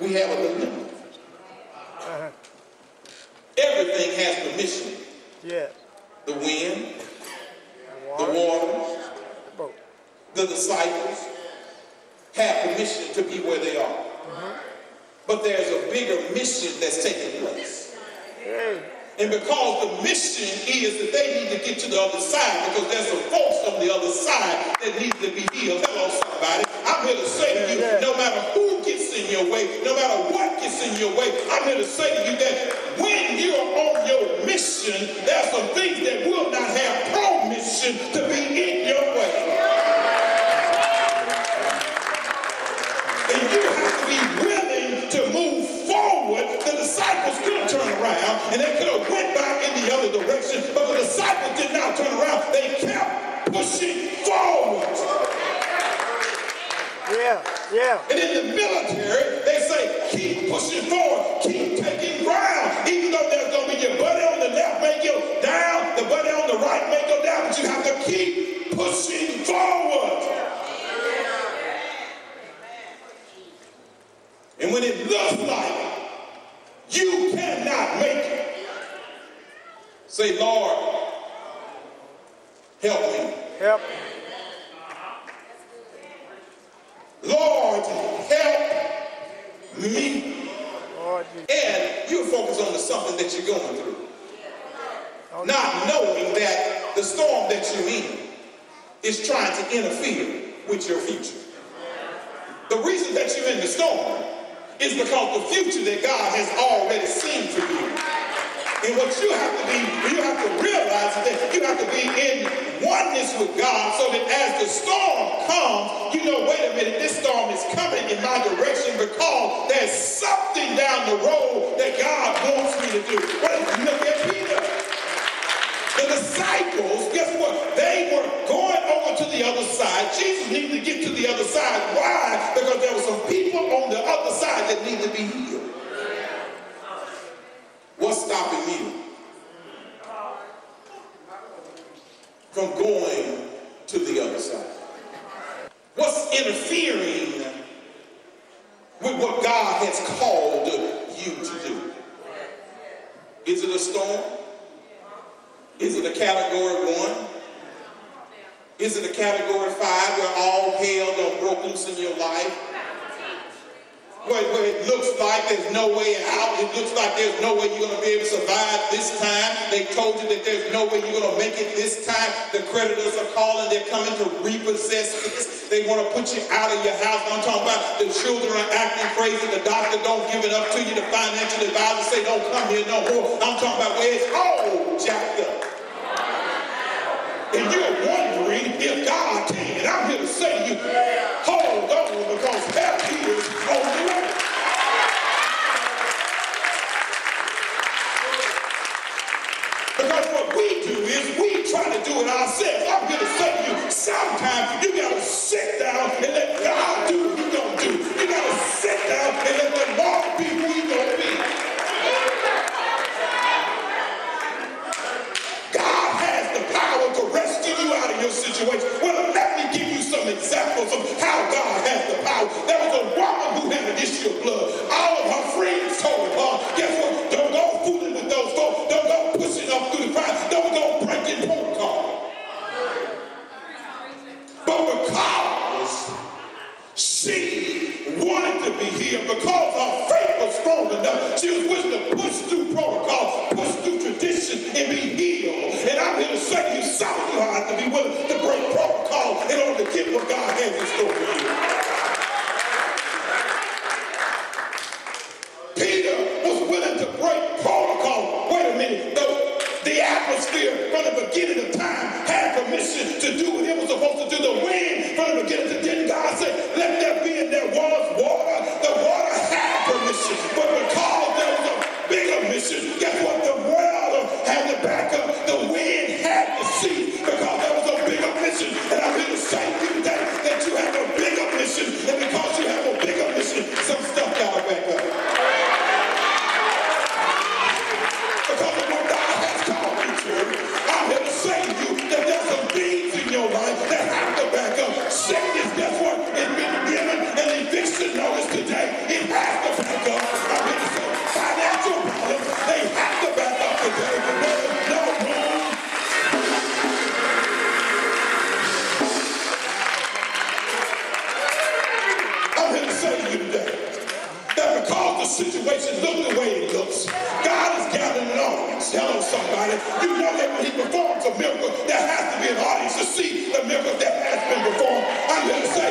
we have a dilemma. Everything has permission. Yes. The wind, the water, the disciples have permission to be where they are. But there's a bigger mission that's taking place. And because the mission is that they need to get to the other side, because there's some folks on the other side that need to be healed. Hello, somebody. I'm here to say to you, no matter who gets in your way, no matter what gets in your way, I'm here to say to you that when you're on your mission, there's some things that will not have permission to be in your way. And you have to be willing to move forward. The disciples could have turned around and they could have went back in the other direction, but the disciples did not turn around. They kept pushing forward. And in the military, they say, keep pushing forward, keep taking ground. Even though there's going to be your buddy on the left may go down, the buddy on the right may go down, but you have to keep pushing forward. And when it looks like you cannot make it, say, Lord, help me. Help. Lord, help me. Lord, and you focus on something that you're going through. Not knowing that the storm that you're in is trying to interfere with your future. The reason that you're in the storm is because the future that God has already seen for you. And what you have to realize is that you have to be in oneness with God so that as the storm comes, you know, wait a minute, this storm is coming in my direction because there's something down the road that God wants me to do. But look at Peter. The disciples, guess what? They were going over to the other side. Jesus needed to get to the other side. Why? Because there were some people on the other side that needed to be healed. What's stopping you from going to the other side? What's interfering with what God has called you to do? Is it a storm? Is it a category 1? Is it a category 5 where all hell done broke loose in your life? Where it looks like there's no way out. It looks like there's no way you're going to be able to survive this time. They told you that there's no way you're going to make it this time. The creditors are calling. They're coming to repossess this. They want to put you out of your house. I'm talking about the children are acting crazy. The doctor don't give it up to you. The financial advisor say don't come here no more. I'm talking about where it's all jacked up. And you're wondering if God can. And I'm here to say to you, hold on, because help is on the way. Because what we do is we try to do it ourselves. I'm here to say to you, sometimes you got to sit down and let God do what He's going to do. You got to sit down and let the Lord be who He's going to be. God has the power to rescue you out of your situation. Well, let me give you some examples of how God has the power. There was a woman who had an issue of blood. All of her friends told her, guess what? Don't go fooling with those folks. Don't go pushing up through the crowd. Don't go breaking protocol. But because she wanted to be healed, because her faith was strong enough, she was willing to push through protocol, push through tradition, and be healed. And I'm here to say to you, some of you have to be willing to break protocol in order to get what God has in store for you. Peter was willing to break protocol. Wait a minute. The atmosphere from the beginning of time had permission to do what it was supposed to do. The wind from the beginning to end, God said, let there be, and there was water. The water had permission. But because there was a bigger mission, guess what? The world had to back up. The wind had to cease because there was a bigger mission. And I'm here to say to you today that you have a bigger mission. And because you have a bigger mission, some stuff got to back up. Because of what God has called you to, I'm here to say to you that there's some things in your life that have to back up. Sickness, guess what? It's been given an eviction notice today. It has to back up. today. There is no room. I'm here to say to you today that because the situation looks the way it looks, God is gathering an audience. Hello, somebody. You know that when he performs a miracle, there has to be an audience to see the miracle that has been performed. I'm here to say